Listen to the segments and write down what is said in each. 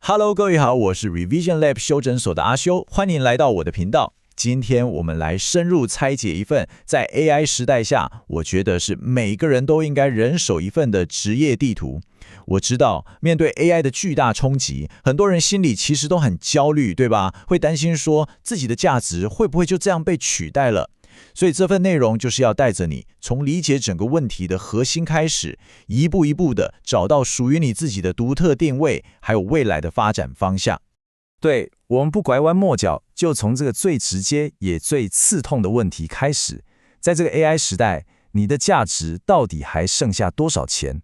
Hello， 各位好，我是 Revision Lab 修診所的阿修，歡迎來到我的頻道。今天我們來深入拆解一份在 AI 時代下，我覺得是每個人都應該人手一份的職業地圖。我知道，面對 AI 的巨大衝擊，很多人心裡其實都很焦慮，對吧？會擔心說自己的價值會不會就這樣被取代了？所以這份內容就是要帶着你從理解整個問題的核心開始，一步一步的找到屬於你自己的獨特定位，還有未來的發展方向。對，我們不拐彎抹角，就從這個最直接也最刺痛的問題開始。在這個 AI 時代，你的價值到底還剩下多少錢？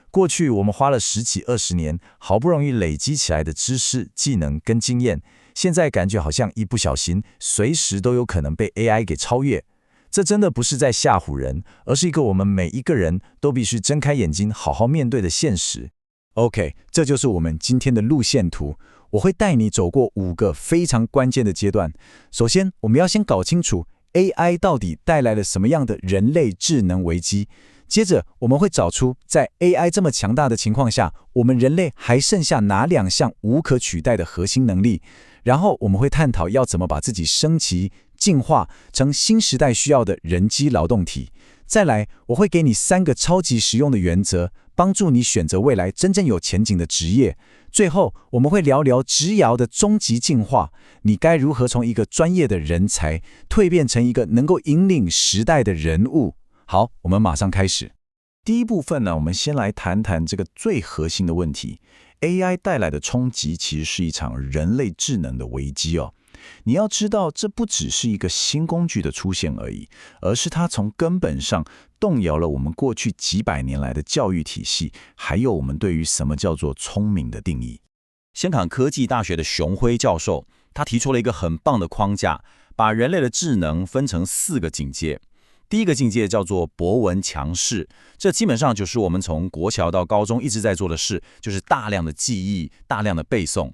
過去我們花了10幾20年，好不容易累積起來的知識、技能跟經驗，現在感覺好像一不小心，隨時都有可能被 AI 給超越。這真的不是在嚇唬人，而是一個我們每一個人都必須睜開眼睛好好面對的現實。OK， 這就是我們今天的路線圖。我會帶你走過5個非常關鍵的階段。首先，我們要先搞清楚 AI 到底帶來了什麼樣的人類智能危機。接着，我們會找出在 AI 這麼強大的情況下，我們人類還剩下哪2項無可取代的核心能力。然後，我們會探討要怎麼把自己升級、進化成新時代需要的人機勞動體。再來，我會給你3個超級實用的原則，幫助你選擇未來真正有前景的職業。最後，我們會聊聊職涯的終極進化，你該如何從一個專業的人才蛻變成一個能夠引領時代的人物。好，我們馬上開始。第一部分呢，我們先來談談這個最核心的問題。AI 帶來的衝擊其實是一場人類智能的危機哦。你要知道，這不只是一個新工具的出現而已，而是它從根本上動搖了我們過去幾百年來的教育體系，還有我們對於什麼叫做聰明的定義。香港科技大學的熊輝教授，他提出了一個很棒的框架，把人類的智能分成4個境界。第一個境界叫做博聞強識，這基本上就是我們從國小到高中一直在做的事，就是大量的記憶、大量的背誦。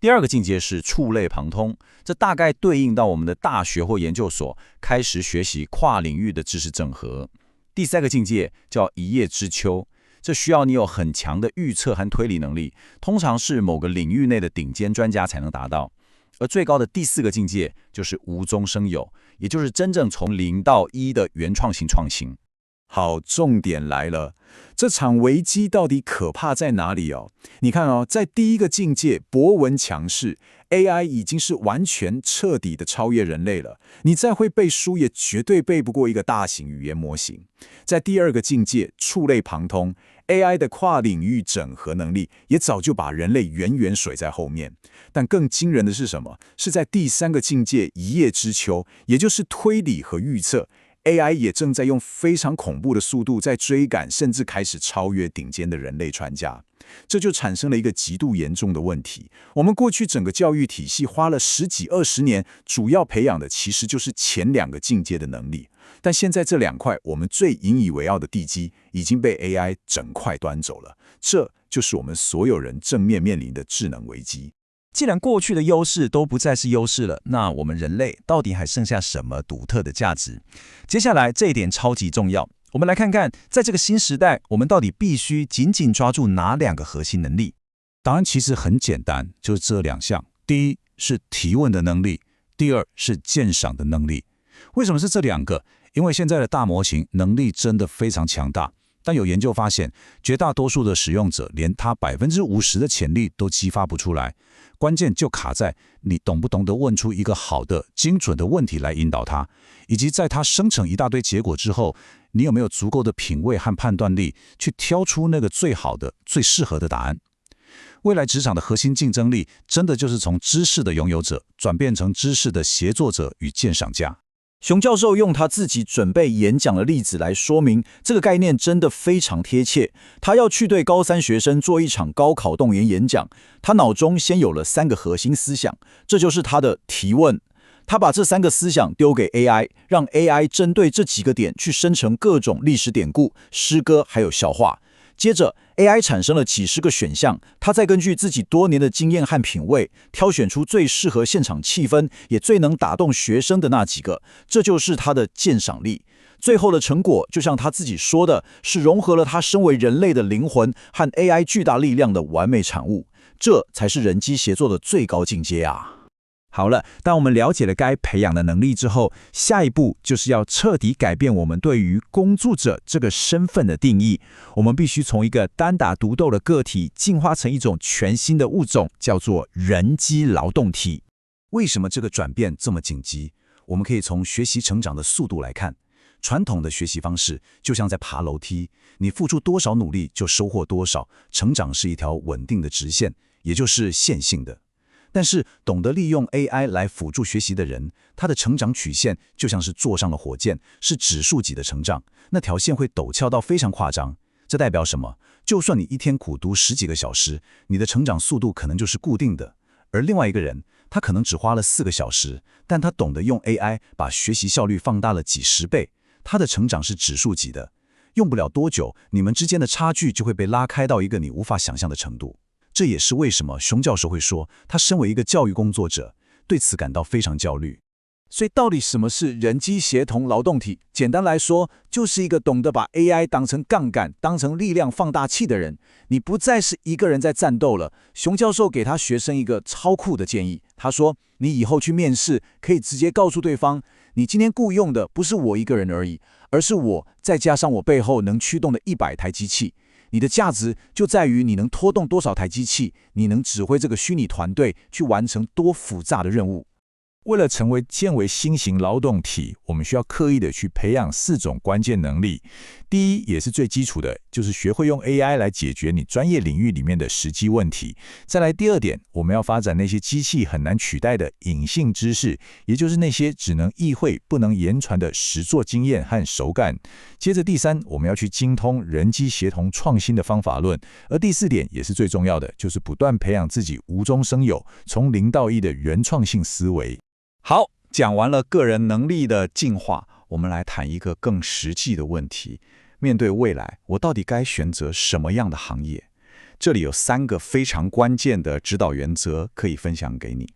第二個境界是觸類旁通，這大概對應到我們的大學或研究所開始學習跨領域的知識整合。第3個境界叫一葉知秋，這需要你有很強的預測和推理能力，通常是某個領域內的頂尖專家才能達到。而最高的第4個境界就是無中生有，也就是真正從0到1的原創性創新。好，重點來了，這場危機到底可怕在哪裡哦？你看哦，在第一個境界博聞強識 ，AI 已經是完全徹底的超越人類了。你再會背書，也絕對背不過一個大型語言模型。在第2個境界觸類旁通 ，AI 的跨領域整合能力也早就把人類遠遠甩在後面。但更驚人的是什麼？是在第3個境界一葉知秋，也就是推理和預測。AI 也正在用非常恐怖的速度在追趕，甚至開始超越頂尖的人類專家。這就產生了一個極度嚴重的問題。我們過去整個教育體系花了10幾20年，主要培養的其實就是前2個境界的能力。但現在這2塊我們最引以為傲的地基，已經被 AI 整塊端走了。這就是我們所有人正面臨的智能危機。既然過去的優勢都不再是優勢了，那我們人類到底還剩下什麼獨特的價值？接下來這一點超級重要，我們來看看，在這個新時代，我們到底必須緊緊抓住哪2個核心能力？答案其實很簡單，就是這2項。第一是提問的能力，第2是鑑賞的能力。為什麼是這2個？因為現在的大模型能力真的非常強大。但有研究發現，絕大多數的使用者連他50%的潛力都激發不出來。關鍵就卡在你懂不懂得問出一個好的、精準的問題來引導他，以及在他生成一大堆結果之後，你有沒有足夠的品味和判斷力去挑出那個最好的、最適合的答案。未來職場的核心競爭力，真的就是從知識的擁有者轉變成知識的協作者與鑑賞家。熊教授用他自己準備演講的例子來說明，這個概念真的非常貼切。他要去對高3學生做一場高考動員演講，他腦中先有了3個核心思想，這就是他的提問。他把這3個思想丟給 AI， 讓 AI 針對這幾個點去生成各種歷史典故、詩歌還有笑話。接着 AI 產生了幾十個選項，他再根據自己多年的經驗和品味，挑選出最適合現場氣氛，也最能打動學生的那幾個，這就是他的鑑賞力。最後的成果，就像他自己說的，是融合了他身為人類的靈魂和 AI 巨大力量的完美產物。這才是人機協作的最高境界啊！好了，當我們了解了該培養的能力之後，下一步就是要徹底改變我們對於工作者這個身份的定義。我們必須從一個單打獨鬥的個體進化成一種全新的物種，叫做人機勞動體。為什麼這個轉變這麼緊急？我們可以從學習成長的速度來看。傳統的學習方式就像在爬樓梯，你付出多少努力就收穫多少，成長是一條穩定的直線，也就是線性的。但是懂得利用 AI 來輔助學習的人，他的成長曲線就像是坐上了火箭，是指數級的成長，那條線會陡峭到非常誇張。這代表什麼？就算你一天苦讀10幾個小時，你的成長速度可能就是固定的。而另外一個人，他可能只花了4個小時，但他懂得用 AI 把學習效率放大了幾10倍。他的成長是指數級的，用不了多久，你們之間的差距就會被拉開到一個你無法想象的程度。這也是為什麼熊教授會說，他身為一個教育工作者，對此感到非常焦慮。所以，到底什麼是人機協同勞動體？簡單來說，就是一個懂得把 AI 當成槓桿、當成力量放大器的人。你不再是一個人在戰鬥了。熊教授給他學生一個超酷的建議，他說：“你以後去面試，可以直接告訴對方，你今天僱用的不是我一個人而已，而是我再加上我背後能驅動的100台機器。你的價值就在於你能拖動多少台機器，你能指揮這個虛擬團隊去完成多複雜的任務。”為了成為建為新型勞動體，我們需要刻意的去培養4種關鍵能力。第一，也是最基礎的，就是學會用 AI 來解決你專業領域裡面的實際問題。再來第二點，我們要發展那些機器很難取代的隱性知識，也就是那些只能意會不能言傳的實作經驗和手感。接着第三，我們要去精通人機協同創新的方法論。而第4點也是最重要的，就是不斷培養自己無中生有、從0到1的原創性思維。好，講完了個人能力的進化，我們來談一個更實際的問題。面對未來，我到底該選擇什麼樣的行業？這裡有3個非常關鍵的指導原則可以分享給你。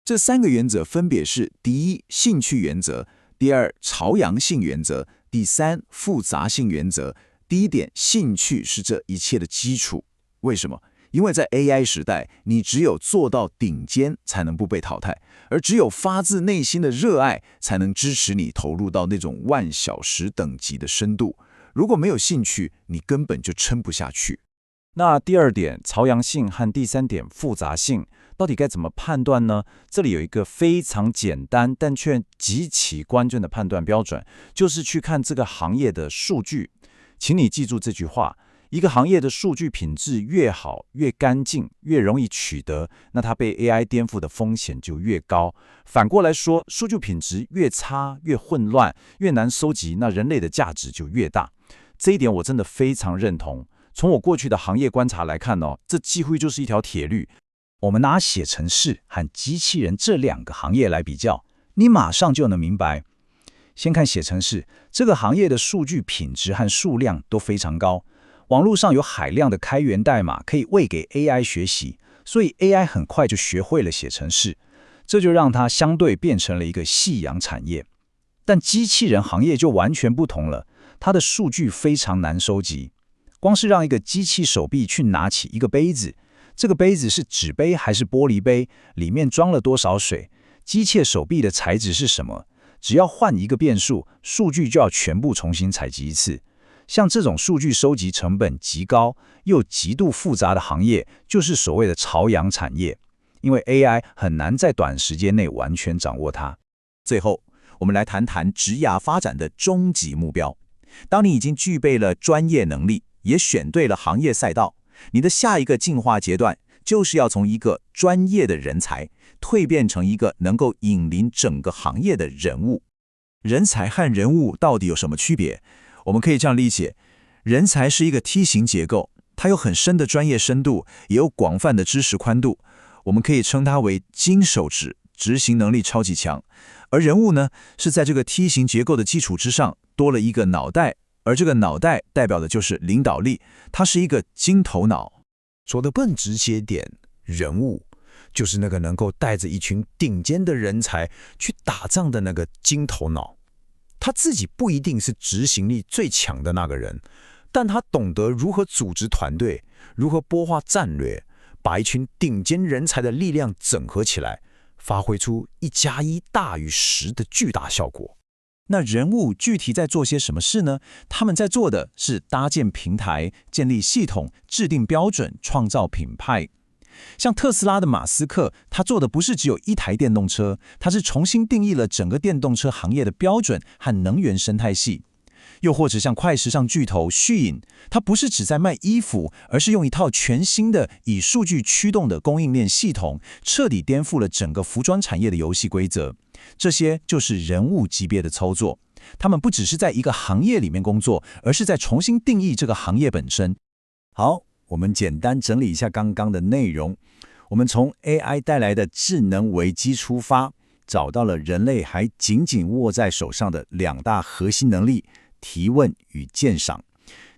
這3個原則分別是：第一，興趣原則；第二，朝陽性原則；第三，複雜性原則。第一點，興趣是這一切的基礎。為什麼？因為在 AI 時代，你只有做到頂尖才能不被淘汰，而只有發自內心的熱愛才能支持你投入到那種萬小時等級的深度。如果沒有興趣，你根本就撐不下去。那第二點，朝陽性和第3點，複雜性，到底該怎麼判斷呢？這裡有一個非常簡單但卻極其關鍵的判斷標準，就是去看這個行業的數據。請你記住這句話。一個行業的數據品質越好、越乾淨、越容易取得，那它被 AI 顛覆的風險就越高。反過來說，數據品質越差、越混亂、越難收集，那人類的價值就越大。這一點我真的非常認同。從我過去的行業觀察來看呢，這幾乎就是一條鐵律。我們拿寫程式和機器人這2個行業來比較，你馬上就能明白。先看寫程式，這個行業的數據品質和數量都非常高。網絡上有海量的開源代碼可以餵給 AI 學習，所以 AI 很快就學會了寫程式，這就讓它相對變成了一個夕陽產業。但機器人行業就完全不同了，它的數據非常難收集。光是讓一個機器手臂去拿起一個杯子，這個杯子是紙杯還是玻璃杯，裡面裝了多少水，機械手臂的材質是什麼，只要換一個變數，數據就要全部重新採集一次。像這種數據收集成本極高又極度複雜的行業，就是所謂的朝陽產業，因為 AI 很難在短時間內完全掌握它。最後，我們來談談職涯發展的終極目標。當你已經具備了專業能力，也選對了行業賽道，你的下一個進化階段，就是要從一個專業的人才，蛻變成一個能夠引領整個行業的人物。人才和人物到底有什麼區別？我們可以這樣理解，人才是一個梯形結構，它有很深的專業深度，也有廣泛的知識寬度。我們可以稱它為金手指，執行能力超級強。而人物呢，是在這個梯形結構的基礎之上，多了一個腦袋，而這個腦袋代表的就是領導力，它是一個金頭腦。說得更直接點，人物就是那個能夠帶着一群頂尖的人才去打仗的那個金頭腦。他自己不一定是執行力最強的那個人，但他懂得如何組織團隊，如何擘畫戰略，把一群頂尖人才的力量整合起來，發揮出1+1大於10的巨大效果。那人物具體在做些什麼事呢？他們在做的是搭建平台、建立系統、制定標準、創造品牌。像特斯拉的馬斯克，他做的不是只有一台電動車，他是重新定義了整個電動車行業的標準和能源生態系。又或者像快時尚巨頭SHEIN，它不是只在賣衣服，而是用一套全新的以數據驅動的供應鏈系統，徹底顛覆了整個服裝產業的遊戲規則。這些就是人物級別的操作，他們不只是在一個行業裡面工作，而是在重新定義這個行業本身。好，我們簡單整理一下剛剛的內容。我們從 AI 帶來的智能危機出發，找到了人類還緊緊握在手上的2大核心能力：提問與鑑賞。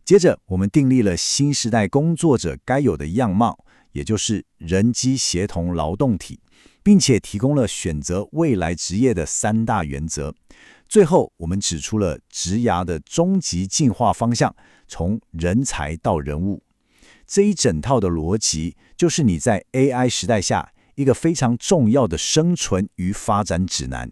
接着，我們訂立了新時代工作者該有的樣貌，也就是人機協同勞動體，並且提供了選擇未來職業的3大原則。最後，我們指出了職涯的終極進化方向，從人才到人物。這一整套的邏輯，就是你在 AI 時代下一個非常重要的生存與發展指南。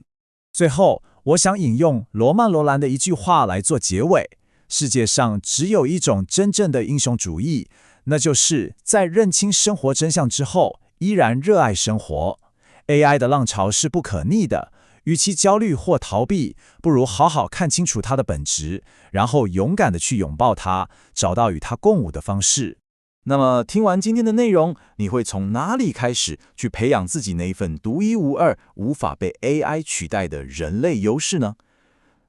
最後，我想引用羅曼·羅蘭的一句話來做結尾：世界上只有一種真正的英雄主義，那就是在認清生活真相之後，依然熱愛生活。AI 的浪潮是不可逆的，與其焦慮或逃避，不如好好看清楚它的本質，然後勇敢地去擁抱它，找到與它共舞的方式。那麼，聽完今天的內容，你會從哪裡開始去培養自己那一份獨一無二、無法被 AI 取代的人類優勢呢？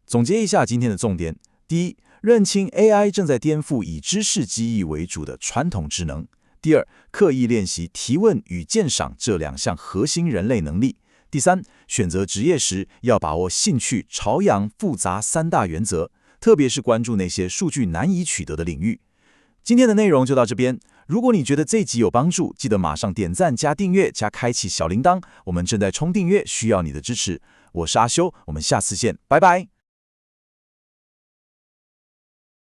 總結一下今天的重點：第一，認清 AI 正在顛覆以知識記憶為主的傳統智能；第二，刻意練習提問與鑑賞這2項核心人類能力；第三，選擇職業時要把握興趣、朝陽、複雜3大原則，特別是關注那些數據難以取得的領域。今天的內容就到這邊。如果你覺得這集有幫助，記得馬上點讚、加訂閱、加開啟小鈴鐺。我們正在衝訂閱，需要你的支持。我是阿修，我們下次見，拜拜。